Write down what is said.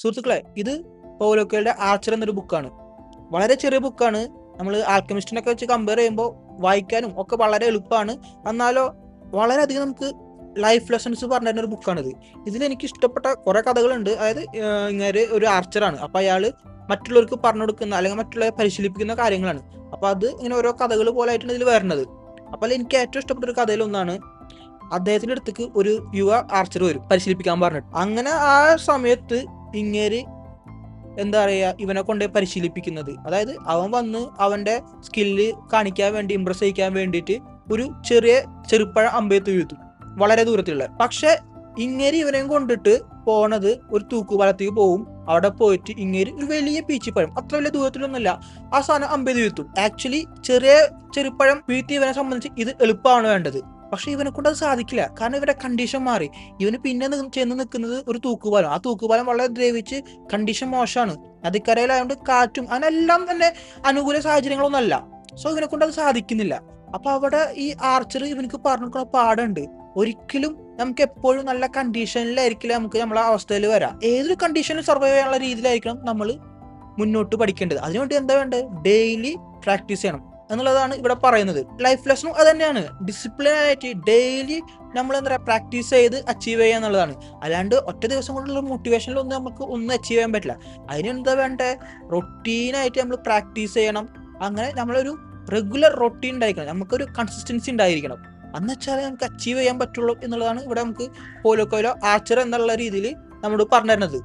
സുഹൃത്തുക്കളെ, ഇത് പൗലോ കൊയ്ലോയുടെ ആർച്ചർ എന്നൊരു ബുക്കാണ്. വളരെ ചെറിയ ബുക്കാണ്. നമ്മൾ ആൽക്കെമിസ്റ്റിനൊക്കെ വെച്ച് കമ്പയർ ചെയ്യുമ്പോൾ വായിക്കാനും ഒക്കെ വളരെ എളുപ്പമാണ്. എന്നാലോ വളരെയധികം നമുക്ക് ലൈഫ് ലെസൺസ് പറഞ്ഞു തരുന്ന ഒരു ബുക്കാണിത്. ഇതിൽ എനിക്ക് ഇഷ്ടപ്പെട്ട കുറെ കഥകളുണ്ട്. അതായത് ഇങ്ങനെ ഒരു ആർച്ചറാണ്, അപ്പൊ അയാൾ മറ്റുള്ളവർക്ക് പറഞ്ഞു കൊടുക്കുന്ന അല്ലെങ്കിൽ മറ്റുള്ളവരെ പരിശീലിപ്പിക്കുന്ന കാര്യങ്ങളാണ്. അപ്പൊ അത് ഇങ്ങനെ ഓരോ കഥകൾ പോലെ ആയിട്ടാണ് ഇതിൽ വരുന്നത്. അപ്പൊ എനിക്ക് ഏറ്റവും ഇഷ്ടപ്പെട്ട ഒരു കഥയിലൊന്നാണ്, അദ്ദേഹത്തിന്റെ അടുത്തേക്ക് ഒരു യുവ ആർച്ചർ വരും പരിശീലിപ്പിക്കാൻ പറഞ്ഞിട്ട്. അങ്ങനെ ആ സമയത്ത് ഇങ്ങേര് എന്താ പറയാ ഇവനെ കൊണ്ട് പരിശീലിപ്പിക്കുന്നത്, അതായത് അവൻ വന്ന് അവന്റെ സ്കില്ല് കാണിക്കാൻ വേണ്ടി ഇംപ്രസ് ചെയ്യിക്കാൻ വേണ്ടിയിട്ട് ഒരു ചെറിയ ചെറുപ്പഴ അമ്പയത്ത് വീഴ്ത്തും, വളരെ ദൂരത്തിലുള്ള. പക്ഷെ ഇങ്ങേര് ഇവനെയും കൊണ്ടിട്ട് പോണത് ഒരു തൂക്കുപാലത്തേക്ക് പോവും. അവിടെ പോയിട്ട് ഇങ്ങേര് ഒരു വലിയ പീച്ചിപ്പഴം, അത്ര വലിയ ദൂരത്തിലൊന്നുമല്ല, ആ സാധനം അമ്പയത് വീഴ്ത്തും. ആക്ച്വലി ചെറിയ ചെറുപ്പഴം വീഴ്ത്തി ഇവനെ സംബന്ധിച്ച് ഇത് എളുപ്പമാണ് വേണ്ടത്. പക്ഷെ ഇവനെ കൊണ്ട് അത് സാധിക്കില്ല, കാരണം ഇവന്റെ കണ്ടീഷൻ മാറി. ഇവന് പിന്നെ ചെന്ന് നിൽക്കുന്നത് ഒരു തൂക്കുപാലം. ആ തൂക്കുപാലം വളരെ ദ്രവിച്ച് കണ്ടീഷൻ മോശമാണ്. നദിക്കരയിലായതുകൊണ്ട് കാറ്റും അതിനെല്ലാം തന്നെ അനുകൂല സാഹചര്യങ്ങളൊന്നും അല്ല. സോ ഇവനെ കൊണ്ട് അത് സാധിക്കുന്നില്ല. അപ്പൊ അവിടെ ഈ ആർച്ചർ ഇവനക്ക് പറഞ്ഞു പാടുണ്ട്, ഒരിക്കലും നമുക്ക് എപ്പോഴും നല്ല കണ്ടീഷനിലായിരിക്കില്ല നമുക്ക് നമ്മളെ അവസ്ഥയിൽ വരാം. ഏതൊരു കണ്ടീഷനിൽ സർവൈവ് ചെയ്യാനുള്ള രീതിയിലായിരിക്കണം നമ്മൾ മുന്നോട്ട് പഠിക്കേണ്ടത്. അതിനുവേണ്ടി എന്താ വേണ്ടത്? ഡെയിലി പ്രാക്ടീസ് ചെയ്യണം എന്നുള്ളതാണ് ഇവിടെ പറയുന്നത്. ലൈഫ് ലെസണും അത് തന്നെയാണ്. ഡിസിപ്ലിൻ ആയിട്ട് ഡെയിലി നമ്മൾ എന്താ പറയുക പ്രാക്ടീസ് ചെയ്ത് അച്ചീവ് ചെയ്യുക എന്നുള്ളതാണ്. അല്ലാണ്ട് ഒറ്റ ദിവസം കൊണ്ടുള്ള മോട്ടിവേഷനിലൊന്നും നമുക്ക് ഒന്നും അച്ചീവ് ചെയ്യാൻ പറ്റില്ല. അതിനെന്താ വേണ്ടേ? റൊട്ടീനായിട്ട് നമ്മൾ പ്രാക്ടീസ് ചെയ്യണം. അങ്ങനെ നമ്മളൊരു റെഗുലർ റൊട്ടീൻ ഉണ്ടായിരിക്കണം, നമുക്കൊരു കൺസിസ്റ്റൻസി ഉണ്ടായിരിക്കണം. എന്നുവെച്ചാൽ നമുക്ക് അച്ചീവ് ചെയ്യാൻ പറ്റുള്ളൂ എന്നുള്ളതാണ് ഇവിടെ നമുക്ക് പൗലോ കൊയ്ലോ ആർച്ചർ എന്നുള്ള രീതിയിൽ നമ്മോട് പറഞ്ഞു തരുന്നത്.